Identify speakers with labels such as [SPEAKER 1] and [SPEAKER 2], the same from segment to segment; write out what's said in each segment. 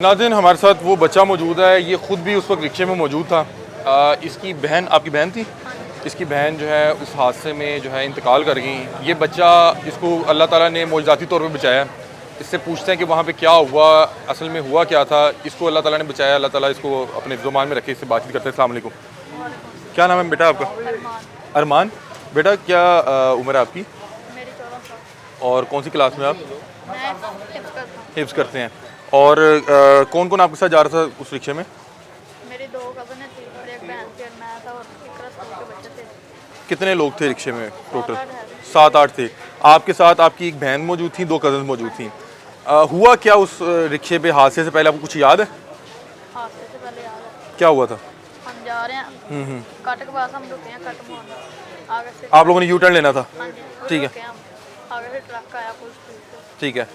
[SPEAKER 1] नाज़रीन, हमारे साथ वो बच्चा मौजूद है। ये ख़ुद भी उस वक्त रिक्शे में मौजूद था। इसकी बहन, आपकी बहन थी, इसकी बहन जो है उस हादसे में जो है इंतकाल कर गई। ये बच्चा, इसको अल्लाह ताला ने मौजज़ाती तौर पे बचाया। इससे पूछते हैं कि वहाँ पे क्या हुआ, असल में हुआ क्या था। इसको अल्लाह ताला ने बचाया। अल्लाह ताला इसको अपने ज़ुबान में रखे। इससे बातचीत करते हैं। अस्सलाम वालेकुम। क्या नाम है बेटा आपका? अरमान। बेटा क्या उम्र है आपकी?
[SPEAKER 2] मेरी 14 साल।
[SPEAKER 1] और कौन सी क्लास में आप
[SPEAKER 2] मैं हिफ्ज़ करता हूँ।
[SPEAKER 1] हिफ्ज़ करते हैं? और कौन कौन आपके साथ जा रहा था उस रिक्शे में?
[SPEAKER 2] मेरी 2 कज़न थी और एक बहन थी और मैं था और इकरा स्कूल के बच्चे थे।
[SPEAKER 1] कितने लोग थे रिक्शे में टोटल?
[SPEAKER 2] 7-8 हैं।
[SPEAKER 1] 7-8 थे। आपके साथ आपकी एक बहन मौजूद थी, 2 कज़न मौजूद थी। हुआ क्या उस रिक्शे पे हादसे से पहले, आपको कुछ याद है?
[SPEAKER 2] हादसे से पहले याद है,
[SPEAKER 1] क्या हुआ था?
[SPEAKER 2] हम जा रहे हैं कट के पास, हम रुके हैं कट मोड़। आगे से
[SPEAKER 1] आप लोगों ने यू टर्न लेना था?
[SPEAKER 2] हाँ जी,
[SPEAKER 1] ठीक है।
[SPEAKER 2] रुके हम। आगे से ट्रक आया फुल स्पीड से।
[SPEAKER 1] ठीक है।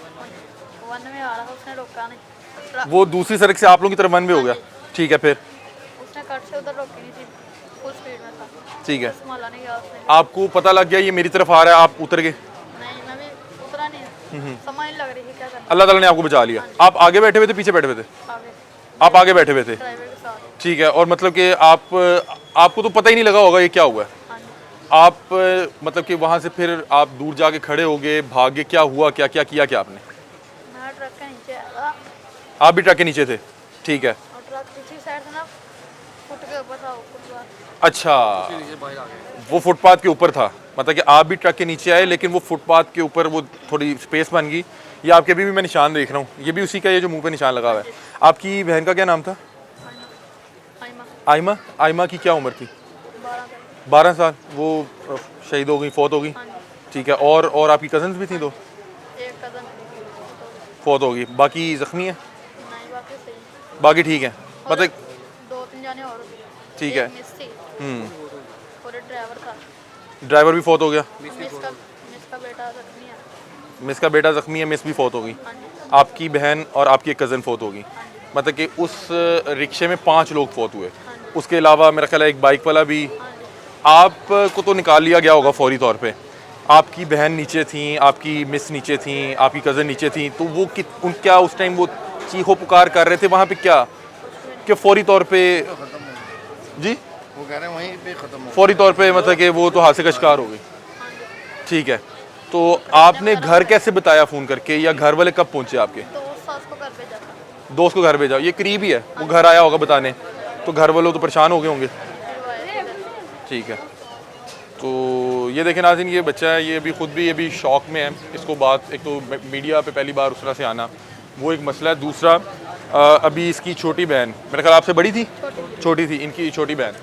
[SPEAKER 2] वन में आ रहा था, उसने रोका नहीं। ट्रक
[SPEAKER 1] वो दूसरी सड़क से आप लोगों की तरफ वन वे हो गया? ठीक है, फिर?
[SPEAKER 2] उसने कट से उधर रोकी नहीं थी, फुल स्पीड में था।
[SPEAKER 1] ठीक है।
[SPEAKER 2] संभाला नहीं गया उसने।
[SPEAKER 1] आपको पता लग गया ये मेरी तरफ आ रहा है, आप उतर गए?
[SPEAKER 2] नहीं, मैं भी उतरा नहीं, समझ नहीं लग रही थी क्या करना।
[SPEAKER 1] अल्लाह ताला ने आपको बचा लिया। आप आगे बैठे हुए थे, पीछे बैठे हुए थे?
[SPEAKER 2] आगे
[SPEAKER 1] आप आगे बैठे हुए थे।
[SPEAKER 2] ड्राइवर के साथ।
[SPEAKER 1] ठीक है। और मतलब कि आपको तो पता ही नहीं लगा होगा ये क्या हुआ है।
[SPEAKER 2] हाँ जी,
[SPEAKER 1] आप मतलब कि वहाँ से फिर आप दूर जाके खड़े हो गए, भागे, क्या हुआ, क्या क्या किया क्या आपने?
[SPEAKER 2] मैं ट्रक के नीचे आया
[SPEAKER 1] आप भी ट्रक के नीचे थे? ठीक है।
[SPEAKER 2] और ट्रक पिछली साइड से ना फुट के ऊपर था वो फुटपाथ।
[SPEAKER 1] अच्छा, वो फुटपाथ के ऊपर था। मतलब कि आप भी ट्रक के नीचे आए, लेकिन वो फुटपाथ के ऊपर वो थोड़ी स्पेस बन गई। ये आपके अभी भी मैं निशान देख रहा हूँ, ये भी उसी का, ये जो मुंह पे निशान लगा हुआ है। आपकी बहन का क्या नाम था?
[SPEAKER 2] आइमा
[SPEAKER 1] आयमा। आयमा की क्या उम्र थी?
[SPEAKER 2] 12 का।
[SPEAKER 1] 12 साल। वो शहीद हो गई, फौत हो गई?
[SPEAKER 2] हाँ जी,
[SPEAKER 1] ठीक है। और आपकी कज़न्स भी थी दो?
[SPEAKER 2] एक कज़न
[SPEAKER 1] फौत हो गई। बाकी ज़ख्मी है?
[SPEAKER 2] नहीं, बाकी सही।
[SPEAKER 1] बाकी ठीक है।
[SPEAKER 2] और
[SPEAKER 1] मतलब
[SPEAKER 2] 2-3 जाने और थे।
[SPEAKER 1] ठीक
[SPEAKER 2] एक
[SPEAKER 1] है।
[SPEAKER 2] मिस थी
[SPEAKER 1] हम्म।
[SPEAKER 2] और एक ड्राइवर था।
[SPEAKER 1] ड्राइवर भी फौत हो गया?
[SPEAKER 2] मिस का बेटा जख्मी है।
[SPEAKER 1] मिस का बेटा ज़ख्मी है, मिस भी फौत हो गई।
[SPEAKER 2] हाँ जी,
[SPEAKER 1] आपकी बहन और आपकी एक कज़न फौत हो गई।
[SPEAKER 2] हाँ जी,
[SPEAKER 1] मतलब कि उस रिक्शे में 5 लोग फौत हुए।
[SPEAKER 2] हाँ जी,
[SPEAKER 1] उसके अलावा मेरा ख्याल है एक बाइक वाला भी।
[SPEAKER 2] हाँ जी।
[SPEAKER 1] आपको तो निकाल लिया गया होगा फौरी तौर पे। आपकी बहन नीचे थी, आपकी मिस नीचे थी, आपकी कज़न नीचे थी, तो वो क्या उस टाइम वो चीखो पुकार कर रहे थे वहाँ पे क्या, कि फौरी तौर पे? जी,
[SPEAKER 3] वो कह रहे हैं वहीं पे खत्म हो।
[SPEAKER 1] फौरी तौर पे मतलब कि वो तो हादसे का शिकार हो गई।
[SPEAKER 2] हाँ जी,
[SPEAKER 1] ठीक है। तो आपने घर कैसे बताया फ़ोन करके, या घर वाले कब पहुँचे आपके?
[SPEAKER 2] तो सास को घर भेजा था।
[SPEAKER 1] दोस्त को घर भेजा? ये करीब ही है, वो घर आया होगा बताने, तो घर वालों तो परेशान हो गए होंगे।
[SPEAKER 2] फिर वो आए थे।
[SPEAKER 1] ठीक है। तो ये देखें नाज़रीन, ये बच्चा है, ये भी अभी शौक में है। इसको बात, एक तो मीडिया पे पहली बार उस तरह से आना, वो एक मसला है। दूसरा, अभी इसकी छोटी बहन, मेरे ख्याल आपसे बड़ी थी? छोटी थी इनकी छोटी बहन,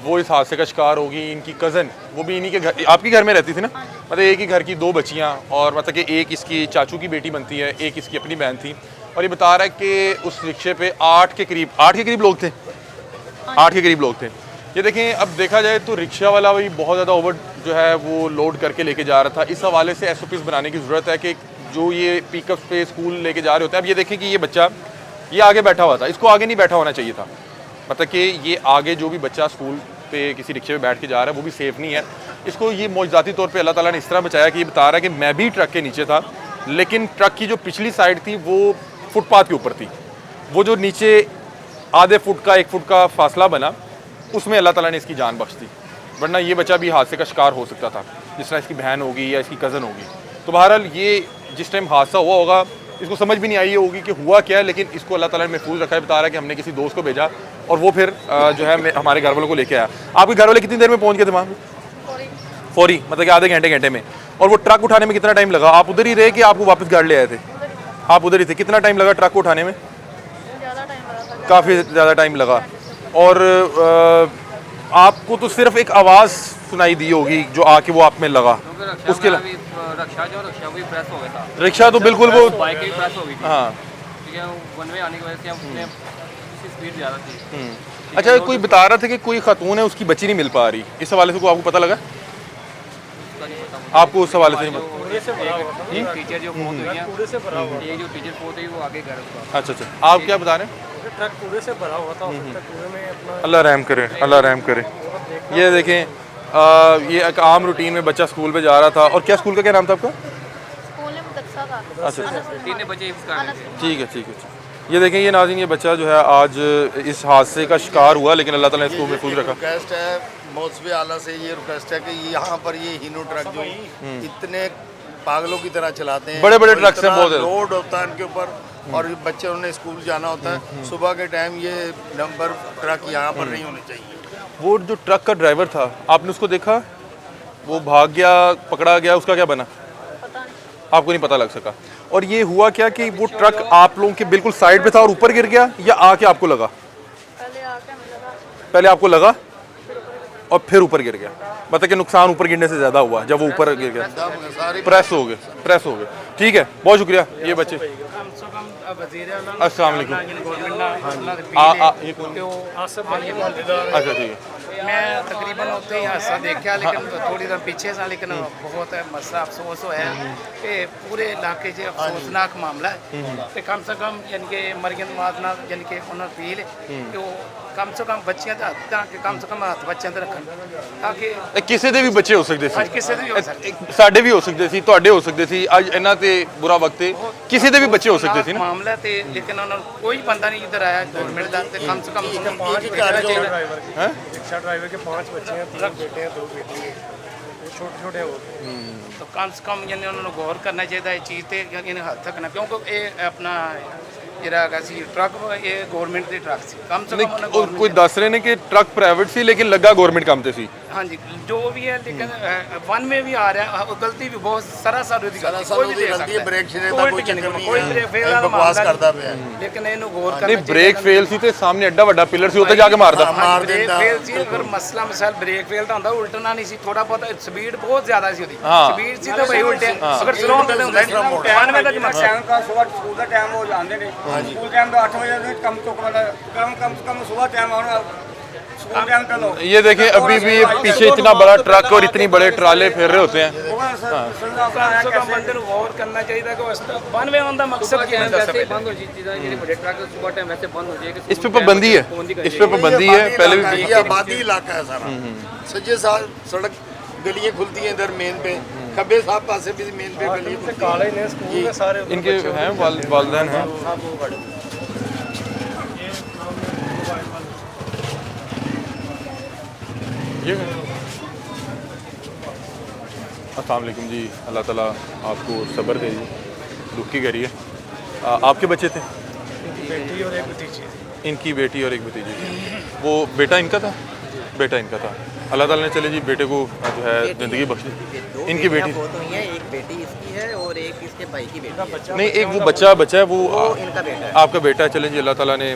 [SPEAKER 1] वो इस हादसे का शिकार होगी। इनकी कज़न, वो भी इन्हीं के घर, आपके घर में रहती थी ना? मतलब एक ही घर की 2 बच्चियाँ, और मतलब कि एक इसकी चाचू की बेटी बनती है, एक इसकी अपनी बहन थी। और ये बता रहा है कि उस रिक्शे पे 8 के करीब लोग थे। 8 के करीब लोग थे। ये देखें, अब देखा जाए तो रिक्शा वाला भी बहुत ज़्यादा ओवर जो है वो लोड करके लेके जा रहा था। इस हवाले से SOPs बनाने की ज़रूरत है कि जो ये पिकअप पे स्कूल लेके जा रहे होते हैं। अब ये देखें कि ये बच्चा, ये आगे बैठा हुआ था, इसको आगे नहीं बैठा होना चाहिए था। मतलब कि ये आगे जो भी बच्चा स्कूल पे किसी रिक्शे पे बैठ के जा रहा है वो भी सेफ़ नहीं है। इसको ये मौजज़ाती तौर पे अल्लाह ताला ने इस तरह बचाया कि ये बता रहा है कि मैं भी ट्रक के नीचे था, लेकिन ट्रक की जो पिछली साइड थी वो फुटपाथ के ऊपर थी। वो जो नीचे आधे फुट का 1 फुट का फासला बना, उसमें अल्लाह ताला ने इसकी जान बख्श दी, वरना ये बच्चा भी हादसे का शिकार हो सकता था, जिस तरह इसकी बहन होगी या इसकी कज़न होगी। तो बहरहाल ये जिस टाइम हादसा हुआ होगा, इसको समझ भी नहीं आई होगी कि हुआ क्या है, लेकिन इसको अल्लाह ताला ने महफूज रखा है। बता रहा है कि हमने किसी दोस्त को भेजा और वो फिर जो है हमारे घर वालों को लेके आया। आपके घर वाले कितनी देर में पहुँच गए थे वहाँ?
[SPEAKER 2] सॉरी,
[SPEAKER 1] फौरी, मतलब कि आधे घंटे में। और वो ट्रक उठाने में कितना टाइम लगा? आप उधर ही रहे कि आपको वापस घर ले आए थे? आप उधर ही थे। कितना टाइम लगा ट्रक को उठाने में?
[SPEAKER 2] ज़्यादा टाइम लगा था।
[SPEAKER 1] काफ़ी ज़्यादा टाइम लगा। और आपको तो सिर्फ एक आवाज़ सुनाई दी होगी जो आके वो आप में लगा, उसके
[SPEAKER 4] रक्षा भी प्रेस हो गया था।
[SPEAKER 1] रिक्शा तो बिल्कुल वो,
[SPEAKER 4] बाइक भी प्रेस हो गई थी।
[SPEAKER 1] हाँ।
[SPEAKER 4] ठीक है, वन वे आने की वजह से हमने उसकी स्पीड ज़्यादा थी।
[SPEAKER 1] अच्छा, कोई बता रहा था कि कोई खातून है उसकी बच्ची नहीं मिल पा रही, इस हवाले से को आपको पता लगा?
[SPEAKER 4] उसका नहीं पता मुझे।
[SPEAKER 1] आपको उस हवाले से नहीं पता?
[SPEAKER 4] एक टीचर जो फौत हुई है, ये जो टीचर फौत हुई वो आगे घर उसका।
[SPEAKER 1] अच्छा, आप क्या बता रहे हैं?
[SPEAKER 5] ट्रक कूड़े से भरा हुआ था, ट्रक कूड़े में अपना
[SPEAKER 1] अल्लाह रहम करे, अल्लाह रहम करे। ये देखें, ये एक आम रूटीन में बच्चा स्कूल पे जा रहा था। और क्या स्कूल का क्या नाम था आपका?
[SPEAKER 2] स्कूल में मदरसा था।
[SPEAKER 1] अच्छा,
[SPEAKER 4] तीन बच्चे इस कारण
[SPEAKER 1] ठीक है। ये देखें, ये नाज़रीन, ये बच्चा जो है आज इस हादसे का शिकार हुआ, लेकिन अल्लाह ताला ने इसको महफूज रखा।
[SPEAKER 3] रिक्वेस्ट है मौसवी आला से, ये रिक्वेस्ट है कि यहाँ पर ये हीनो ट्रक जो इतने पागलों की तरह चलाते हैं,
[SPEAKER 1] बड़े-बड़े
[SPEAKER 3] और
[SPEAKER 1] ट्रक्स हैं,
[SPEAKER 3] इतना
[SPEAKER 1] बहुत ज़्यादा।
[SPEAKER 3] लोड होता है इनके ऊपर, और बच्चे उन्हें स्कूल जाना होता है, सुबह के टाइम ये नंबर ट्रक यहाँ पर नहीं होने चाहिए।
[SPEAKER 1] वो जो ट्रक का ड्राइवर था, आपने उसको देखा? वो भाग गया, पकड़ा गया, उसका क्या बना?
[SPEAKER 2] पता नहीं।
[SPEAKER 1] आपको नहीं पता लग सका। और ये हुआ क्या कि वो ट्रक आप लोगों के बिल्कुल साइड पे था और ऊपर गिर गया, या आके आपको लगा?
[SPEAKER 2] पहले आके हमें लगा,
[SPEAKER 1] पहले आपको लगा और फिर ऊपर गिर गया। मतलब कि नुकसान ऊपर गिरने से ज़्यादा हुआ जब वो ऊपर गिर गया,
[SPEAKER 3] सारी
[SPEAKER 1] प्रेस हो गए। ठीक है, बहुत शुक्रिया। ये बच्चे अस्सलाम वालेकुम। ये कौन? अच्छा, ठीक है।
[SPEAKER 6] मैं तकरीबन उत्थे ही हादसा देखा, लेकिन थोड़ी देर पीछे सा, लेकिन बहुत मसला अफसोस होया कि पूरे इलाके 'ਚ अफसोसनाक मामला है ते कम से कम यानी कि मरियम नवाज नाल यानी कि उन्होंने अपील है कि वो कम से कम बच्चियां ਦਾ ਹੱਥ ਕਿ ਕਮ ਸੇ ਕਮ ਹੱਥ ਬੱਚਿਆਂ ਤੇ ਰੱਖਣ ਤਾਂ ਕਿ
[SPEAKER 1] ਕਿਸੇ ਦੇ ਵੀ ਬੱਚੇ ਹੋ ਸਕਦੇ
[SPEAKER 6] ਅੱਜ ਕਿਸੇ ਦੇ ਵੀ ਹੋ ਸਕਦਾ
[SPEAKER 1] ਸੀ, ਸਾਡੇ ਵੀ ਹੋ ਸਕਦੇ ਸੀ, ਤੁਹਾਡੇ ਹੋ ਸਕਦੇ ਸੀ। ਅੱਜ ਇਹਨਾਂ ਤੇ ਬੁਰਾ ਵਕਤ ਹੈ, ਕਿਸੇ ਦੇ ਵੀ ਬੱਚੇ ਹੋ ਸਕਦੇ ਸੀ ਨਾ।
[SPEAKER 6] ਮਾਮਲਾ ਤੇ ਲੇਕਿन ਉਹਨਾਂ ਨੂੰ ਕੋਈ ਬੰਦਾ ਨਹੀਂ ਇੱਧਰ ਆਇਆ ਗਵਰਨमेंट ਦਾ ਤੇ कम से कम
[SPEAKER 1] हैं?
[SPEAKER 5] रिक्शा ड्राइवर के 5 बच्चे हैं, 3 बेटे हैं, 2 बेटी हैं, छोटे छोटे हो।
[SPEAKER 6] तो कम से कम यानी उन्होंने गौर करना चाहिए इस चीज़ ਤੇ यानी हद तक ना, क्योंकि ये अपना ਜਿਹੜਾ ਹੈਗਾ ਸੀ ਟਰੱਕ, ਇਹ ਗਵਰਨमेंट ਦੇ ਟਰੱਕ ਸੀ। ਕਮ ਸੇ ਕਮ ਉਹਨਾਂ
[SPEAKER 1] और कोई दस रहे ने कि ट्रक प्राइवेट सी लेकिन लगा गवर्नमेंट काम ते सी।
[SPEAKER 6] ਹਾਂਜੀ ਜੋ ਵੀ ਹੈ, लेकिन वन में भी आ रहा है, गलती भी बहुत सरासर ਉਹਦੀ ਗਲਤੀ,
[SPEAKER 3] सरासर
[SPEAKER 6] ਕੋਈ ਵੀ
[SPEAKER 3] ਉਹਦੀ
[SPEAKER 6] ਦੇ
[SPEAKER 3] ਗਲਤੀ ਹੈ,
[SPEAKER 6] ਸਕਦਾ
[SPEAKER 3] ਬ੍ਰੇਕ ਸ਼ਰੇ ਦਾ ਕੋਈ ਚੱਕਰ ਨਹੀਂ
[SPEAKER 6] ਕੋਈ
[SPEAKER 3] ਹੈ,
[SPEAKER 6] ਬ੍ਰੇਕ ਫੇਲ ਵਾਲਾ
[SPEAKER 3] ਬਕਵਾਸ
[SPEAKER 6] ਮਾਮਲਾ
[SPEAKER 3] ਕਰਦਾ ਪਿਆ।
[SPEAKER 6] लेकिन ਇਹਨੂੰ गौर करना
[SPEAKER 1] नहीं, ब्रेक फेल सी ते सामने एड्डा ਵੱਡਾ पिलर सी, ਉੱਤੇ ਜਾ ਕੇ ਮਾਰਦਾ।
[SPEAKER 3] ਮਾਰ
[SPEAKER 6] ब्रेक
[SPEAKER 3] ਦਿੰਦਾ।
[SPEAKER 6] फेल ਸੀ, अगर मसला मिसाल ब्रेक फेल ਤਾਂ ਹੁੰਦਾ ਉਲਟਣਾ ਨਹੀਂ ਸੀ, ਥੋੜਾ ਬਹੁਤ स्पीड बहुत ਜ਼ਿਆਦਾ ਸੀ ਉਹਦੀ,
[SPEAKER 1] हाँ।
[SPEAKER 6] स्पीड ਸੀ ਤਾਂ ਭਾਈ ਉਲਟੇ, ਅਗਰ स्लो ਹੁੰਦਾ ਤਾਂ ਹੁੰਦਾ ਨਹੀਂ। 92 ਦਾ ਜੋ ਮਕਸਦ
[SPEAKER 7] का सुबह स्कूल का टाइम हो जाते हैं, स्कूल टाइम तो 8 बजे से कम तो कम से कम सुबह टाइम होना, स्कूल टाइम का लो।
[SPEAKER 1] ये देखें, अभी भी ये पीछे इतना बड़ा ट्रक और इतनी बड़े ट्राले फिर रहे होते हैं।
[SPEAKER 6] कम से कम बंदे ਨੂੰ गौर करना चाहिए कि 92 ਹੋਣ ਦਾ ਮਕਸਦ ਕੀ ਹੁੰਦਾ
[SPEAKER 4] वैसे बंद हो चीज़ें, ਜਿਹੜੇ ਵੱਡੇ ਟਰੱਕ सुबह टाइम वैसे बंद हो जाएगा।
[SPEAKER 1] इस पे पाबंदी है, इस पे पाबंदी है। पहले भी
[SPEAKER 3] ये आबादी इलाका है सारा, सज्जे साल सड़क गलियां खुलती हैं इधर मेन पे, खब्बे साहब पासे भी मेन पे गली खुलती है।
[SPEAKER 5] काले ने स्कूल में सारे
[SPEAKER 1] इनके हैं वालदैन हैं। ये अस्सलाम वालेकुम जी, अल्लाह ताला आपको सब्र दे जी, दुख की करिए। आपके बच्चे थे?
[SPEAKER 5] बेटी और एक भतीजी थी।
[SPEAKER 1] इनकी बेटी और एक भतीजी थी। वो बेटा इनका था? बेटा इनका था। अल्लाह ताला ने चले जी बेटे को जो है ज़िंदगी बख्शी। इनकी बेटी
[SPEAKER 8] बहुत हुई हैं, एक बेटी इसकी है और एक इसके भाई की बेटी है।
[SPEAKER 1] नहीं, एक वो बच्चा है, वो
[SPEAKER 8] इनका बेटा है।
[SPEAKER 1] आपका बेटा है। चलें जी, अल्लाह ताला ने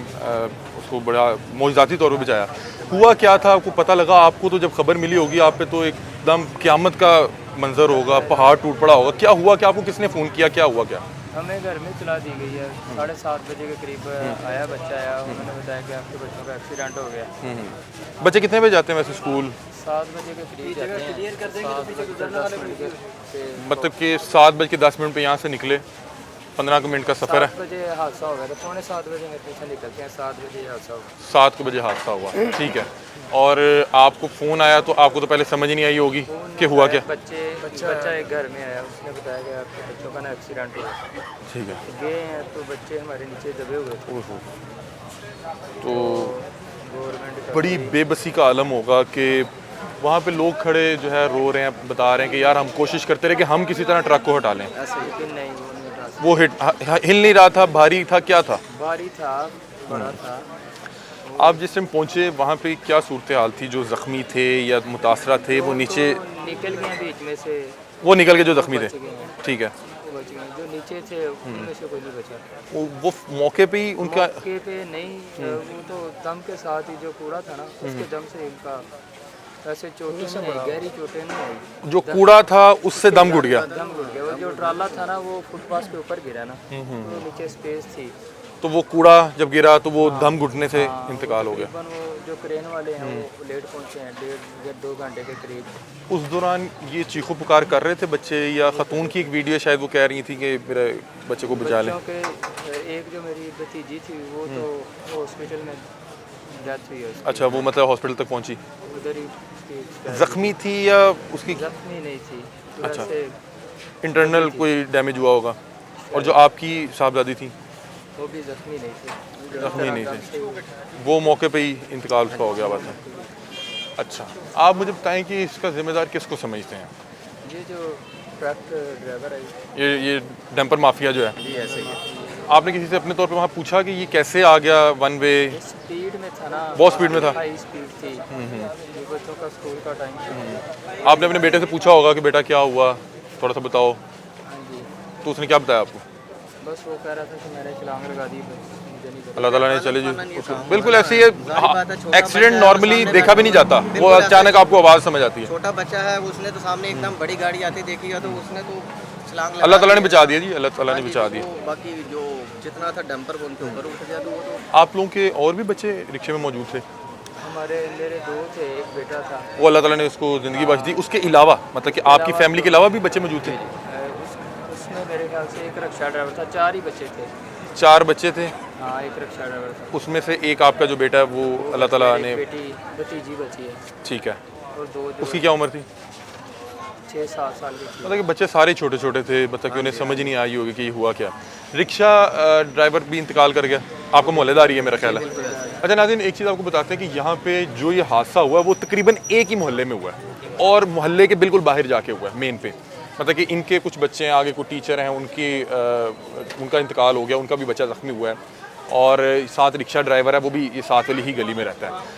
[SPEAKER 1] उसको बड़ा मौजज़ाती तौर पर बचाया। हुआ क्या था, आपको पता लगा? आपको तो जब खबर मिली होगी, आप पे तो एकदम क़यामत का मंजर होगा, पहाड़ टूट पड़ा होगा। क्या हुआ, क्या आपको किसने फ़ोन किया, क्या हुआ क्या?
[SPEAKER 4] हमें घर में चला दी गई है। 7:30 बजे के करीब आया बच्चा, आया, उन्होंने बताया कि आपके बच्चों का एक्सीडेंट हो गया।
[SPEAKER 1] बच्चे कितने बजे जाते हैं वैसे स्कूल?
[SPEAKER 4] 7 बजे के करीब जाते हैं। 7:10 से
[SPEAKER 1] मतलब कि 7:10 पे यहाँ से निकले, 15 मिनट का सफ़र है।
[SPEAKER 4] 7 बजे हादसा हो गया था, 7:15 बजे मेरे पीछे निकलते हैं, 7 बजे हादसा हो गया।
[SPEAKER 1] 7 बजे हादसा हुआ, ठीक है। और आपको फ़ोन आया तो आपको तो पहले समझ नहीं आई होगी कि हुआ क्या?
[SPEAKER 4] बच्चा एक घर में आया, उसने बताया कि आपके बच्चों का ना एक्सीडेंट हुआ।
[SPEAKER 1] ठीक है।
[SPEAKER 4] गए हैं तो बच्चे हमारे नीचे दबे हुए थे।
[SPEAKER 1] ओहो। तो
[SPEAKER 4] गवर्नमेंट
[SPEAKER 1] बड़ी बेबसी का आलम होगा कि वहाँ पे लोग खड़े जो है रो रहे हैं, बता रहे हैं कि यार हम कोशिश करते रहे कि हम किसी तरह ट्रक को हटा लें।
[SPEAKER 4] ऐसे लेकिन नहीं, वो नहीं उठा सकते।
[SPEAKER 1] वो हिल नहीं रहा था, भारी था, क्या था?
[SPEAKER 4] भारी था, बड़ा था।
[SPEAKER 1] आप जिस टाइम पहुँचे वहाँ पे क्या सूरत हाल थी? जो ज़ख्मी थे या मुतासरा थे वो नीचे
[SPEAKER 4] निकल गए बीच में से,
[SPEAKER 1] वो निकल के जो ज़ख्मी थे,
[SPEAKER 4] बच गए हैं।
[SPEAKER 1] ठीक है।
[SPEAKER 4] वो बच गए, जो नीचे थे उनमें से कोई नहीं बचा।
[SPEAKER 1] वो मौके पे ही उनका
[SPEAKER 4] मौके पे नहीं, वो तो दम के साथ ही जो कूड़ा था ना, उसके दम से इनका ऐसे चोटें नहीं आई, गहरी चोटें नहीं आई।
[SPEAKER 1] जो कूड़ा था उससे दम घुट गया।
[SPEAKER 4] दम घुट गया। वो जो ट्राला था ना, वो फुटपाथ के ऊपर गिरा ना, तो नीचे स्पेस थी।
[SPEAKER 1] तो वो कूड़ा जब गिरा तो वो दम घुटने से इंतकाल हो गया।
[SPEAKER 4] तकरीबन वो जो क्रेन वाले हैं वो लेट पहुंचे हैं, 1.5-2 घंटे के करीब।
[SPEAKER 1] उस दौरान ये चीखो पुकार कर रहे थे बच्चे, या खतून की एक वीडियो शायद वो कह रही थी कि मेरे बच्चे को बचा लें?
[SPEAKER 4] बच्चों के एक जो मेरी भतीजी थी वो तो हॉस्पिटल में डेथ हुई है उसकी।
[SPEAKER 1] अच्छा, वो मतलब हॉस्पिटल तक पहुंची,
[SPEAKER 4] उधर ही थी।
[SPEAKER 1] जख्मी थी या उसकी
[SPEAKER 4] जख्मी नहीं थी, तो
[SPEAKER 1] अच्छा।
[SPEAKER 4] ऐसे
[SPEAKER 1] इंटरनल कोई डैमेज हुआ होगा? और जो आपकी साहबजादी थी
[SPEAKER 4] वो भी जख्मी नहीं थे।
[SPEAKER 1] जख्मी नहीं थे, वो मौके पे ही इंतकाल उसका हो गया हुआ था। अच्छा, आप मुझे बताएं कि इसका जिम्मेदार किसको समझते हैं?
[SPEAKER 4] ये जो ट्रक ड्राइवर है
[SPEAKER 1] ये डंपर माफिया जो है,
[SPEAKER 8] जी ऐसे ही है।
[SPEAKER 1] आपने किसी से अपने तौर पे वहाँ पूछा कि ये कैसे आ गया वन वे?
[SPEAKER 4] स्पीड में था ना,
[SPEAKER 1] बहुत स्पीड में था।
[SPEAKER 4] हाई स्पीड थी। ये बच्चों का स्कूल का टाइम था।
[SPEAKER 1] आपने अपने बेटे से पूछा होगा कि बेटा क्या हुआ, थोड़ा सा बताओ,
[SPEAKER 4] हाँ जी,
[SPEAKER 1] तो उसने क्या बताया आपको?
[SPEAKER 4] बस वो कह रहा था कि मैंने छलांग लगा दी, मुझे नहीं पता।
[SPEAKER 1] अल्लाह ताला ने चले जी
[SPEAKER 8] ये
[SPEAKER 1] उसको,
[SPEAKER 8] काम
[SPEAKER 1] बिल्कुल
[SPEAKER 8] हुआ
[SPEAKER 1] ऐसे ही
[SPEAKER 8] ना, जाहिर बात है,
[SPEAKER 1] है।
[SPEAKER 8] छोटा
[SPEAKER 1] एक्सीडेंट
[SPEAKER 8] बच्चा है,
[SPEAKER 1] नॉर्मली
[SPEAKER 8] सामने
[SPEAKER 1] देखा भी नहीं जाता,
[SPEAKER 8] बिल्कुल
[SPEAKER 1] वो
[SPEAKER 8] ऐसे
[SPEAKER 1] अचानक
[SPEAKER 8] ही।
[SPEAKER 1] आपको आवाज़ समझ आती है।
[SPEAKER 8] छोटा बच्चा है, उसने तो सामने एकदम बड़ी गाड़ी आती देखी है तो उसने तो छलांग लगा
[SPEAKER 1] अल्लाह ताला ने
[SPEAKER 8] दी।
[SPEAKER 1] बचा दिया जी, अल्लाह ताला ने
[SPEAKER 8] हाँ जी,
[SPEAKER 1] बचा
[SPEAKER 8] तो
[SPEAKER 1] दिया।
[SPEAKER 8] वो बाकी जो जितना था डंपर वो उनके ऊपर उठ गया, तो वो तो
[SPEAKER 1] आप लोगों के और भी बच्चे रिक्शे में मौजूद थे?
[SPEAKER 4] मेरे दो थे, एक बेटा था।
[SPEAKER 1] वो अल्लाह ताला ने उसको ज़िंदगी बख्श दी, उसके अलावा मतलब कि आपकी फैमिली के अलावा भी बच्चे मौजूद थे?
[SPEAKER 4] उसमें मेरे ख्याल से एक रिक्शा ड्राइवर था, 4 ही बच्चे थे।
[SPEAKER 1] 4 बच्चे थे,
[SPEAKER 4] हाँ, एक रिक्शा ड्राइवर था।
[SPEAKER 1] उसमें से एक आपका जो बेटा है वो अल्लाह ताला
[SPEAKER 4] मेरी
[SPEAKER 1] ने,
[SPEAKER 4] बेटी भतीजी बची है,
[SPEAKER 1] ठीक है,
[SPEAKER 4] और दो जो
[SPEAKER 1] उसकी क्या उम्र थी?
[SPEAKER 4] 6-7 साल की थी।
[SPEAKER 1] मतलब कि बच्चे सारे छोटे छोटे थे, मतलब कि उन्हें समझ ही नहीं आई होगी कि ये हुआ क्या। रिक्शा ड्राइवर भी इंतकाल कर गया, आपको मोहल्लेदार ही है मेरा ख्याल है। अच्छा नाज़रीन, एक चीज़ आपको बताते हैं कि यहाँ पे जो ये हादसा हुआ है वो तकरीबन एक ही मोहल्ले में हुआ है और मोहल्ले के बिल्कुल बाहर जाके हुआ है, मेन पे। मतलब कि इनके कुछ बच्चे हैं, आगे कुछ टीचर हैं, उनका इंतकाल हो गया, उनका भी बच्चा ज़ख्मी हुआ है और साथ रिक्शा ड्राइवर है, वो भी ये साथ वाली ही गली में रहता है।